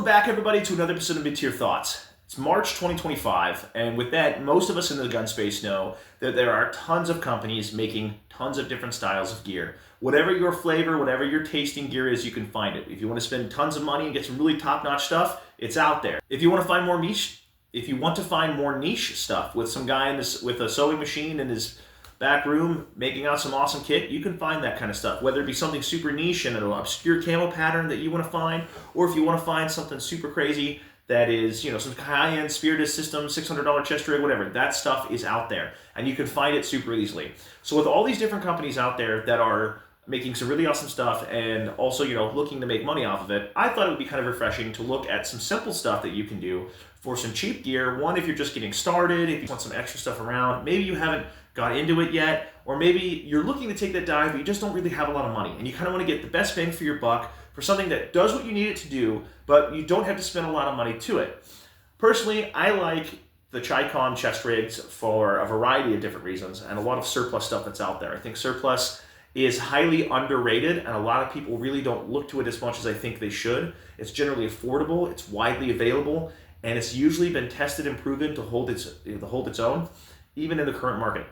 back, everybody, to another episode of Mid-Tier Thoughts. It's March 2025, and with that, most of us in the gun space know that there are tons of companies making tons of different styles of gear. Whatever your flavor, whatever your tasting gear is, you can find it. If you want to spend tons of money and get some really top-notch stuff, it's out there. If you want to find more niche stuff with some guy with a sewing machine in his back room making out some awesome kit, you can find that kind of stuff. Whether it be something super niche and an obscure camo pattern that you want to find, or if you want to find something super crazy that is, some high-end spirited system, $600 chest rig, whatever, that stuff is out there, and you can find it super easily. So with all these different companies out there that are making some really awesome stuff and also, looking to make money off of it, I thought it would be kind of refreshing to look at some simple stuff that you can do for some cheap gear. One, if you're just getting started, if you want some extra stuff around, maybe you haven't got into it yet, or maybe you're looking to take that dive, but you just don't really have a lot of money, and you kind of want to get the best bang for your buck for something that does what you need it to do, but you don't have to spend a lot of money to it. Personally, I like the Chicom Chest Rigs for a variety of different reasons, and a lot of surplus stuff that's out there. I think surplus is highly underrated, and a lot of people really don't look to it as much as I think they should. It's generally affordable, it's widely available, and it's usually been tested and proven to hold its own, even in the current market.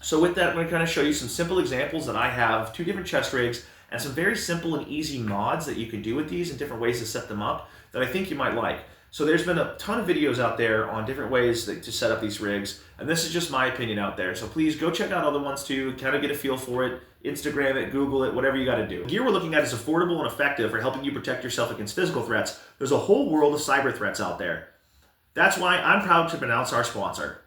So with that, I'm going to kind of show you some simple examples that I have, 2 different chest rigs, and some very simple and easy mods that you can do with these and different ways to set them up that I think you might like. So there's been a ton of videos out there on different ways to set up these rigs, and this is just my opinion out there. So please go check out other ones too, kind of get a feel for it, Instagram it, Google it, whatever you got to do. The gear we're looking at is affordable and effective for helping you protect yourself against physical threats. There's a whole world of cyber threats out there. That's why I'm proud to announce our sponsor.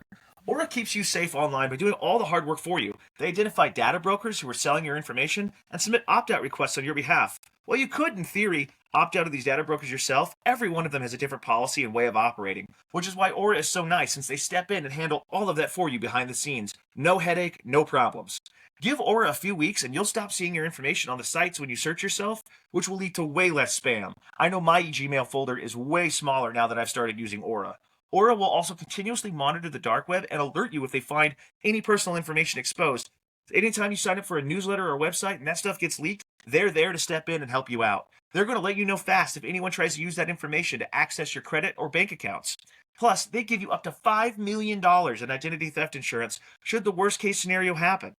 Aura keeps you safe online by doing all the hard work for you. They identify data brokers who are selling your information and submit opt-out requests on your behalf. Well, you could, in theory, opt out of these data brokers yourself. Every one of them has a different policy and way of operating, which is why Aura is so nice, since they step in and handle all of that for you behind the scenes. No headache, no problems. Give Aura a few weeks and you'll stop seeing your information on the sites when you search yourself, which will lead to way less spam. I know my Gmail folder is way smaller now that I've started using Aura. Aura will also continuously monitor the dark web and alert you if they find any personal information exposed. Anytime you sign up for a newsletter or website and that stuff gets leaked, they're there to step in and help you out. They're going to let you know fast if anyone tries to use that information to access your credit or bank accounts. Plus, they give you up to $5 million in identity theft insurance should the worst case scenario happen.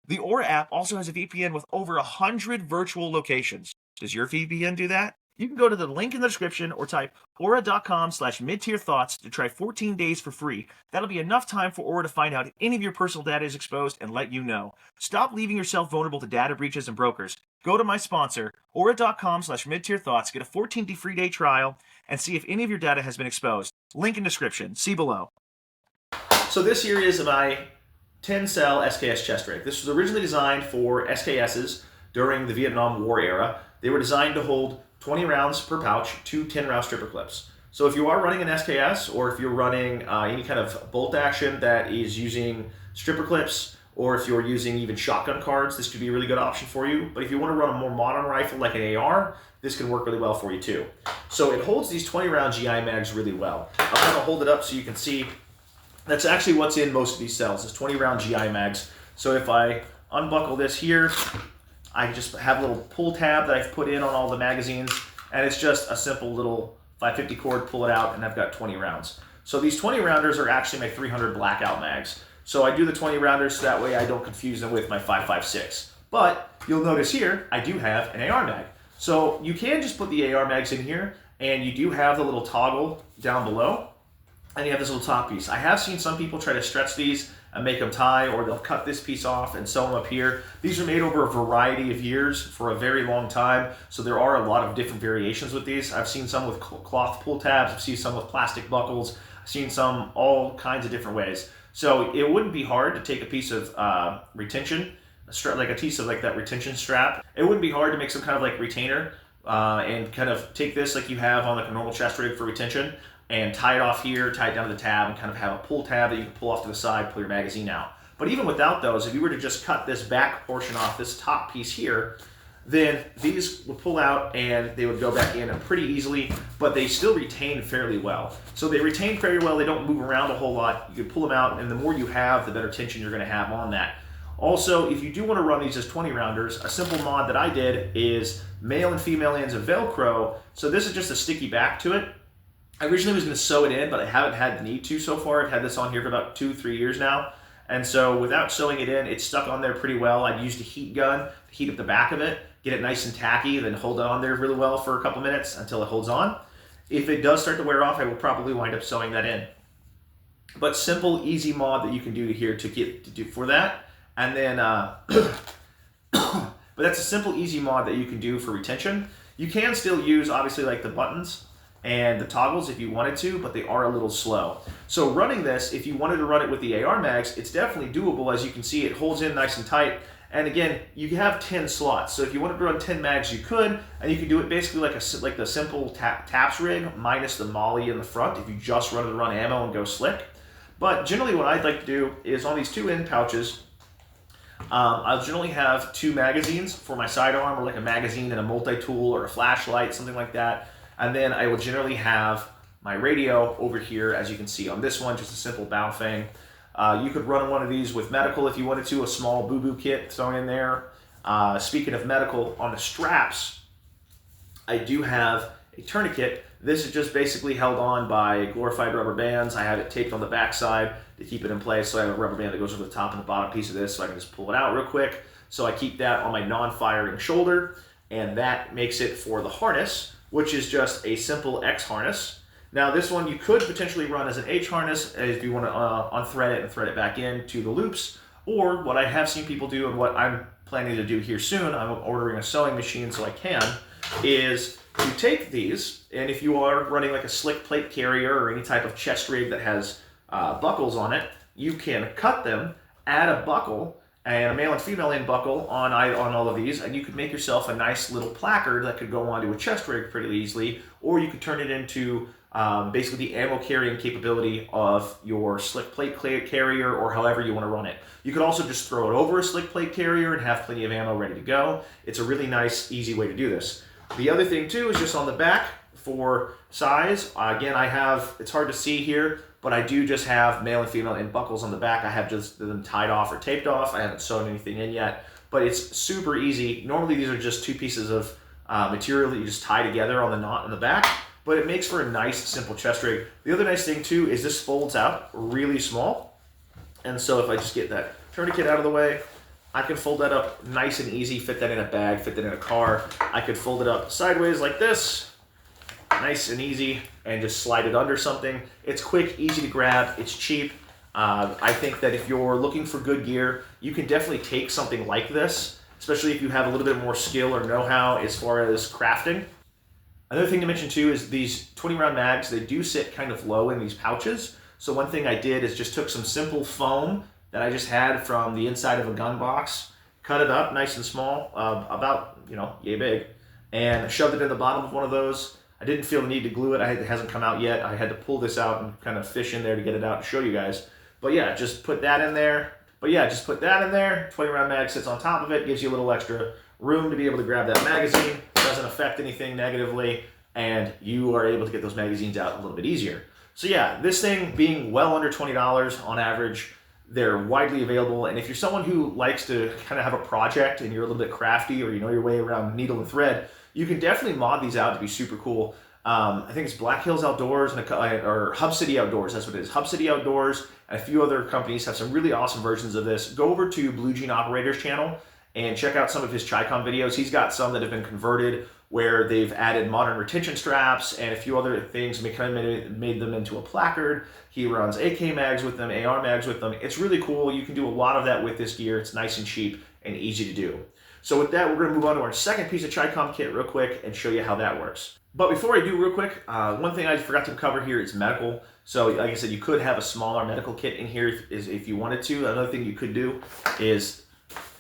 The Aura app also has a VPN with over 100 virtual locations. Does your VPN do that? You can go to the link in the description or type aura.com/midtierthoughts to try 14 days for free. That'll be enough time for Aura to find out if any of your personal data is exposed and let you know. Stop leaving yourself vulnerable to data breaches and brokers. Go to my sponsor, aura.com/midtierthoughts, get a 14-day free day trial, and see if any of your data has been exposed. Link in description. See below. So this here is my 10-cell SKS chest rig. This was originally designed for SKSs during the Vietnam War era. They were designed to hold 20 rounds per pouch, 2 10-round stripper clips. So if you are running an SKS, or if you're running any kind of bolt action that is using stripper clips, or if you're using even shotgun cards, this could be a really good option for you. But if you want to run a more modern rifle like an AR, this can work really well for you too. So it holds these 20-round GI mags really well. I'll kind of hold it up so you can see. That's actually what's in most of these cells, is 20-round GI mags. So if I unbuckle this here, I just have a little pull tab that I've put in on all the magazines, and it's just a simple little 550 cord, pull it out, and I've got 20 rounds. So these 20 rounders are actually my 300 blackout mags. So I do the 20 rounders so that way I don't confuse them with my 5.56. But you'll notice here, I do have an AR mag. So you can just put the AR mags in here, and you do have the little toggle down below, and you have this little top piece. I have seen some people try to stretch these and make them tie, or they'll cut this piece off and sew them up here. These are made over a variety of years for a very long time, so there are a lot of different variations with these. I've seen some with cloth pull tabs, I've seen some with plastic buckles, I've seen some all kinds of different ways. So it wouldn't be hard to take a piece of retention, like a piece of like that retention strap. It wouldn't be hard to make some kind of like retainer and kind of take this like you have on like a normal chest rig for retention, and tie it off here, tie it down to the tab, and kind of have a pull tab that you can pull off to the side, pull your magazine out. But even without those, if you were to just cut this back portion off, this top piece here, then these would pull out and they would go back in pretty easily, but they still retain fairly well. So they retain fairly well, they don't move around a whole lot. You can pull them out, and the more you have, the better tension you're gonna have on that. Also, if you do want to run these as 20 rounders, a simple mod that I did is male and female ends of Velcro. So this is just a sticky back to it. I originally was going to sew it in, but I haven't had the need to so far. I've had this on here for about 2-3 years now. And so without sewing it in, it's stuck on there pretty well. I've used a heat gun to heat up the back of it, get it nice and tacky, then hold it on there really well for a couple minutes until it holds on. If it does start to wear off, I will probably wind up sewing that in. But simple, easy mod that you can do here to do for that. And then, but that's a simple, easy mod that you can do for retention. You can still use, obviously, like the buttons and the toggles if you wanted to, but they are a little slow. So running this, if you wanted to run it with the AR mags, it's definitely doable. As you can see, it holds in nice and tight. And again, you have 10 slots. So if you wanted to run 10 mags, you could, and you could do it basically like the simple TAPS rig minus the molly in the front if you just run ammo and go slick. But generally what I'd like to do is on these 2 end pouches, I'll generally have 2 magazines for my sidearm, or like a magazine and a multi-tool or a flashlight, something like that. And then I will generally have my radio over here, as you can see on this one, just a simple Baofeng. You could run one of these with medical if you wanted to, a small boo-boo kit thrown in there. Speaking of medical, on the straps, I do have a tourniquet. This is just basically held on by glorified rubber bands. I have it taped on the back side to keep it in place. So I have a rubber band that goes over the top and the bottom piece of this, so I can just pull it out real quick. So I keep that on my non-firing shoulder, and that makes it for the harness, which is just a simple X harness. Now this one you could potentially run as an H harness if you want to unthread it and thread it back into the loops, or what I have seen people do and what I'm planning to do here soon, I'm ordering a sewing machine so I can, is you take these, and if you are running like a slick plate carrier or any type of chest rig that has buckles on it, you can cut them, add a buckle, and a male and female end buckle on all of these, and you could make yourself a nice little placard that could go onto a chest rig pretty easily, or you could turn it into basically the ammo carrying capability of your slick plate carrier, or however you want to run it. You could also just throw it over a slick plate carrier and have plenty of ammo ready to go. It's a really nice, easy way to do this. The other thing too is just on the back for size. Again, it's hard to see here, but I do just have male and female end buckles on the back. I have just them tied off or taped off. I haven't sewn anything in yet, but it's super easy. Normally these are just 2 pieces of material that you just tie together on the knot in the back, but it makes for a nice, simple chest rig. The other nice thing too is this folds out really small. And so if I just get that tourniquet out of the way, I can fold that up nice and easy, fit that in a bag, fit that in a car. I could fold it up sideways like this, nice and easy, and just slide it under something. It's quick, easy to grab, it's cheap. I think that if you're looking for good gear, you can definitely take something like this, especially if you have a little bit more skill or know-how as far as crafting. Another thing to mention too is these 20-round mags, they do sit kind of low in these pouches. So one thing I did is just took some simple foam that I just had from the inside of a gun box, cut it up nice and small, about, yay big, and shoved it in the bottom of one of those. I didn't feel the need to glue it. It hasn't come out yet. I had to pull this out and kind of fish in there to get it out and show you guys. But yeah, just put that in there. 20-round mag sits on top of it, gives you a little extra room to be able to grab that magazine. Doesn't affect anything negatively, and you are able to get those magazines out a little bit easier. So yeah, this thing being well under $20 on average, they're widely available, and if you're someone who likes to kind of have a project and you're a little bit crafty, or you know your way around needle and thread, you can definitely mod these out to be super cool. I think it's Black Hills Outdoors or Hub City Outdoors, that's what it is. Hub City Outdoors and a few other companies have some really awesome versions of this. Go over to Blue Jean Operator's channel and check out some of his Chicom videos. He's got some that have been converted where they've added modern retention straps and a few other things, and kind of made them into a placard. He runs AK mags with them, AR mags with them. It's really cool. You can do a lot of that with this gear. It's nice and cheap and easy to do. So with that, we're going to move on to our second piece of Chicom kit real quick and show you how that works. But before I do real quick, one thing I forgot to cover here is medical. So like I said, you could have a smaller medical kit in here if you wanted to. Another thing you could do is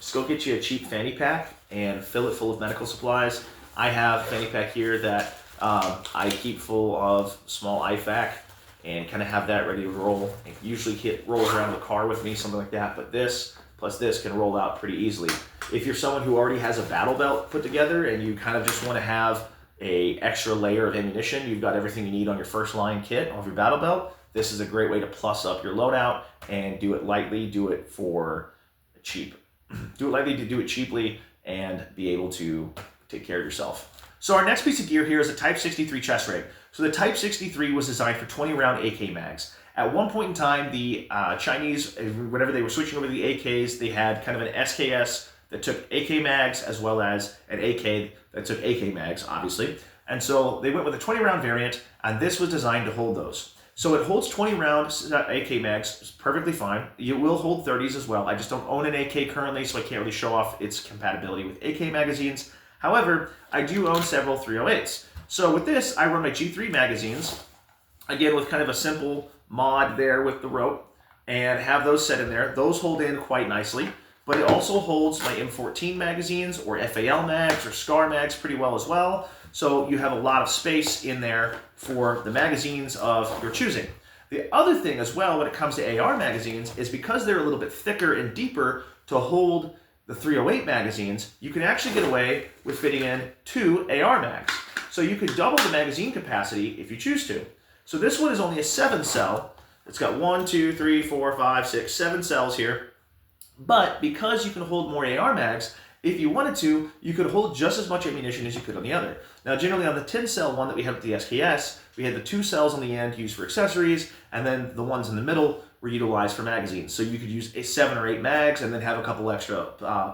just go get you a cheap fanny pack and fill it full of medical supplies. I have a fanny pack here that I keep full of small IFAK and kind of have that ready to roll. It usually rolls around the car with me, something like that, but this plus this can roll out pretty easily. If you're someone who already has a battle belt put together and you kind of just want to have an extra layer of ammunition, you've got everything you need on your first line kit of your battle belt, this is a great way to plus up your loadout and do it lightly, do it for cheap. Do it lightly to do it cheaply and be able to take care of yourself. So our next piece of gear here is a Type 63 chest rig. So the Type 63 was designed for 20 round AK mags. At one point in time, the Chinese, whenever they were switching over to the AKs, they had kind of an SKS that took AK mags as well as an AK that took AK mags, obviously. And so they went with a 20 round variant, and this was designed to hold those. So it holds 20 round AK mags, it's perfectly fine. It will hold 30s as well. I just don't own an AK currently, so I can't really show off its compatibility with AK magazines. However, I do own several 308s. So with this, I run my G3 magazines, again with kind of a simple mod there with the rope, and have those set in there. Those hold in quite nicely, but it also holds my M14 magazines or FAL mags or SCAR mags pretty well as well. So you have a lot of space in there for the magazines of your choosing. The other thing as well when it comes to AR magazines is because they're a little bit thicker and deeper to hold the 308 magazines, you can actually get away with fitting in 2 AR mags. So you can double the magazine capacity if you choose to. So this one is only a 7 cell. It's got 1, 2, 3, 4, 5, 6, 7 cells here. But because you can hold more AR mags, if you wanted to, you could hold just as much ammunition as you could on the other. Now, generally on the 10 cell one that we had with the SKS, we had the 2 cells on the end used for accessories, and then the ones in the middle were utilized for magazines. So you could use 7 or 8 mags and then have a couple extra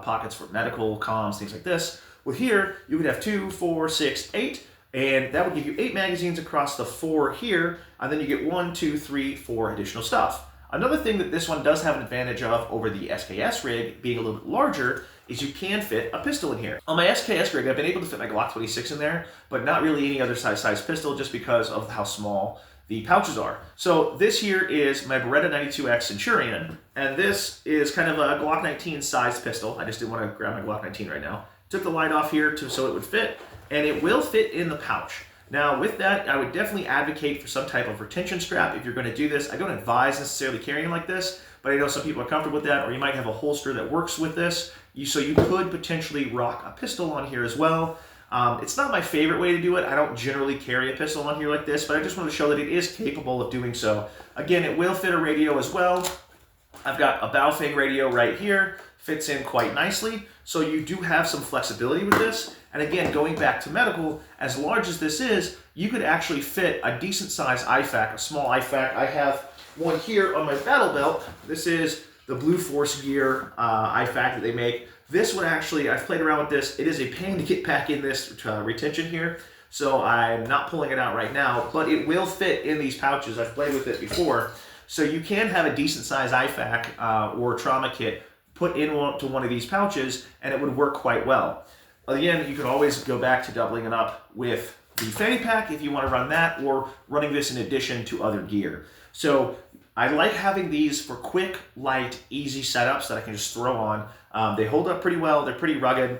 pockets for medical, comms, things like this. With here, you could have 2, 4, 6, 8, and that would give you 8 magazines across the 4 here, and then you get 1, 2, 3, 4 additional stuff. Another thing that this one does have an advantage of over the SKS rig, being a little bit larger, is you can fit a pistol in here. On my SKS rig, I've been able to fit my Glock 26 in there, but not really any other size pistol just because of how small the pouches are. So this here is my Beretta 92X Centurion, and this is kind of a Glock 19 sized pistol. I just didn't want to grab my Glock 19 right now. Took the light off here so it would fit, and it will fit in the pouch. Now with that, I would definitely advocate for some type of retention strap if you're going to do this. I don't advise necessarily carrying like this, but I know some people are comfortable with that, or you might have a holster that works with this. So you could potentially rock a pistol on here as well. It's not my favorite way to do it. I don't generally carry a pistol on here like this, but I just want to show that it is capable of doing so. Again, it will fit a radio as well. I've got a Baofeng radio right here, fits in quite nicely. So you do have some flexibility with this. And again, going back to medical, as large as this is, you could actually fit a decent size IFAK, a small IFAK. I have one here on my battle belt. This is the Blue Force Gear IFAK that they make. This one actually, I've played around with this. It is a pain to get back in this retention here, so I'm not pulling it out right now, but it will fit in these pouches. I've played with it before. So you can have a decent size IFAK or trauma kit put into one of these pouches, and it would work quite well. Again, you can always go back to doubling it up with the fanny pack if you want to run that, or running this in addition to other gear. So I like having these for quick, light, easy setups that I can just throw on. They hold up pretty well. They're pretty rugged.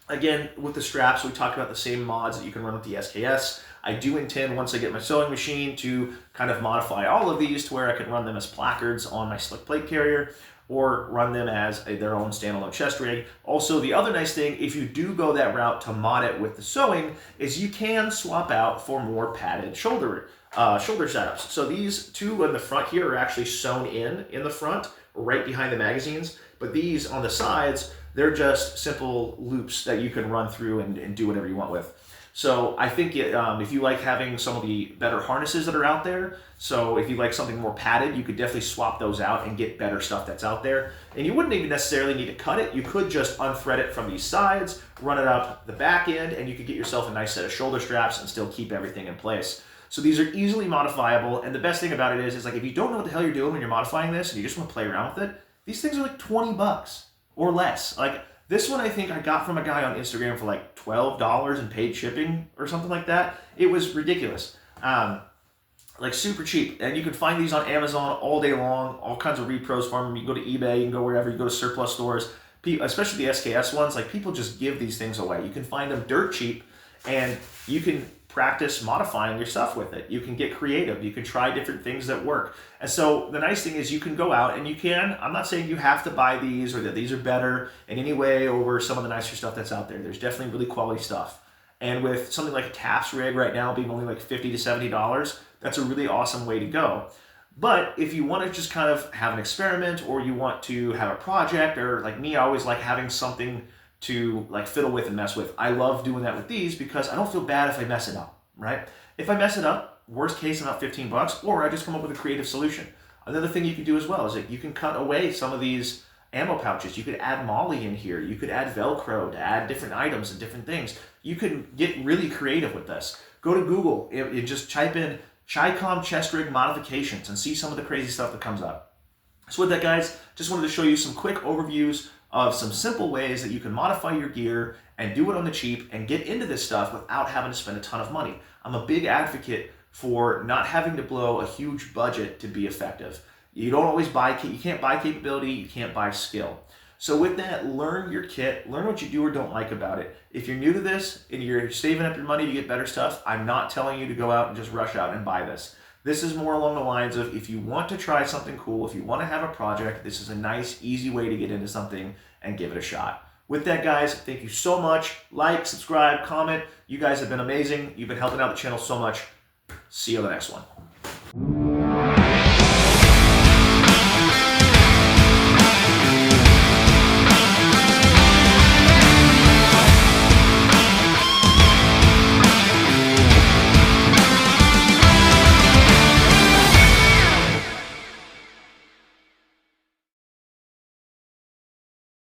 Again, with the straps, we talked about the same mods that you can run with the SKS. I do intend, once I get my sewing machine, to kind of modify all of these to where I can run them as placards on my slick plate carrier, or run them as their own standalone chest rig. Also, the other nice thing, if you do go that route to mod it with the sewing, is you can swap out for more padded shoulder setups. So these 2 on the front here are actually sewn in the front, right behind the magazines, but these on the sides, they're just simple loops that you can run through and do whatever you want with. So I think if you like having some of the better harnesses that are out there, so if you like something more padded, you could definitely swap those out and get better stuff that's out there. And you wouldn't even necessarily need to cut it. You could just unthread it from these sides, run it up the back end, and you could get yourself a nice set of shoulder straps and still keep everything in place. So these are easily modifiable, and the best thing about it is like if you don't know what the hell you're doing when you're modifying this and you just want to play around with it, these things are like 20 bucks or less. Like this one I think I got from a guy on Instagram for like $12 in paid shipping or something like that. It was ridiculous. Like super cheap. And you can find these on Amazon all day long, all kinds of repros for them. You can go to eBay, you can go wherever, you go to surplus stores, especially the SKS ones, like people just give these things away. You can find them dirt cheap, and you can practice modifying your stuff with it. You can get creative. You can try different things that work. And so the nice thing is you can go out and you can, I'm not saying you have to buy these or that these are better in any way over some of the nicer stuff that's out there. There's definitely really quality stuff. And with something like a TAPS rig right now being only like $50 to $70, that's a really awesome way to go. But if you want to just kind of have an experiment, or you want to have a project, or like me, I always like having something to like fiddle with and mess with. I love doing that with these because I don't feel bad if I mess it up, right? If I mess it up, worst case about 15 bucks, or I just come up with a creative solution. Another thing you can do as well is that you can cut away some of these ammo pouches. You could add molly in here. You could add Velcro to add different items and different things. You could get really creative with this. Go to Google and just type in Chicom Chest Rig modifications and see some of the crazy stuff that comes up. So with that, guys, just wanted to show you some quick overviews of some simple ways that you can modify your gear and do it on the cheap and get into this stuff without having to spend a ton of money. I'm a big advocate for not having to blow a huge budget to be effective. You don't always you can't buy capability, you can't buy skill. So with that, learn your kit, learn what you do or don't like about it. If you're new to this and you're saving up your money to get better stuff, I'm not telling you to go out and just rush out and buy this. This is more along the lines of, if you want to try something cool, if you want to have a project, this is a nice, easy way to get into something and give it a shot. With that, guys, thank you so much. Like, subscribe, comment. You guys have been amazing. You've been helping out the channel so much. See you on the next one.